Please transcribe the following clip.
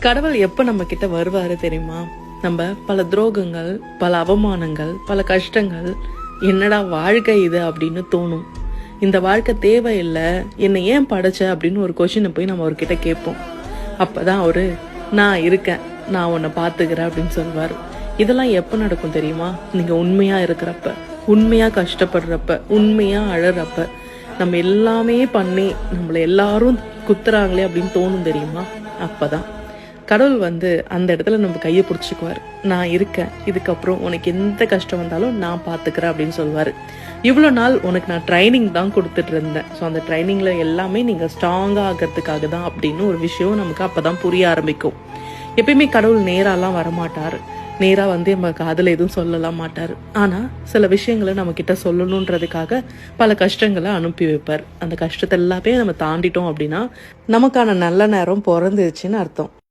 கடவுள் எப்ப நம்ம கிட்ட வருவாரு தெரியுமா? நம்ம பல துரோகங்கள், பல அவமானங்கள், பல கஷ்டங்கள், என்னடா வாழ்க்கை இது அப்படின்னு தோணும். இந்த வாழ்க்கை தேவையில்லை, என்னை ஏன் படைச்ச அப்படின்னு ஒரு கொஸ்டினை போய் நம்ம அவர்கிட்ட கேட்போம். அப்பதான் அவரு நான் இருக்கேன், நான் உன்னை பாத்துக்கிறேன் அப்படின்னு சொல்லுவாரு. இதெல்லாம் எப்ப நடக்கும் தெரியுமா? நீங்க உண்மையா இருக்கிறப்ப, உண்மையா கஷ்டப்படுறப்ப, உண்மையா அழறப்ப, நம்ம எல்லாமே பண்ணி நம்மள எல்லாரும் குத்துறாங்களே அப்படின்னு தோணும் தெரியுமா? அப்பதான் கடவுள் அந்த இடத்துல நம்ம கையை பிடிச்சிக்குவார். நான் இருக்கேன், இதுக்கப்புறம் உனக்கு எந்த கஷ்டம் வந்தாலும் நான் பார்த்துக்கிறேன் அப்படின்னு சொல்லுவார். இவ்வளோ நாள் உனக்கு நான் ட்ரைனிங் தான் கொடுத்துட்டு இருந்தேன். ஸோ அந்த ட்ரைனிங்கில் எல்லாமே நீங்கள் ஸ்ட்ராங்காக ஆகிறதுக்காக தான் அப்படின்னு ஒரு விஷயம் நமக்கு அப்போ தான் புரிய ஆரம்பிக்கும். எப்பயுமே கடவுள் நேராலாம் வரமாட்டார், நேராக நம்ம காதில் எதுவும் சொல்லலாம் மாட்டார். ஆனால் சில விஷயங்களை நம்ம கிட்ட சொல்லணுன்றதுக்காக பல கஷ்டங்களை அனுப்பி வைப்பார். அந்த கஷ்டத்தை எல்லாமே நம்ம தாண்டிட்டோம் அப்படின்னா நமக்கான நல்ல நேரம் பிறந்துச்சுன்னு அர்த்தம்.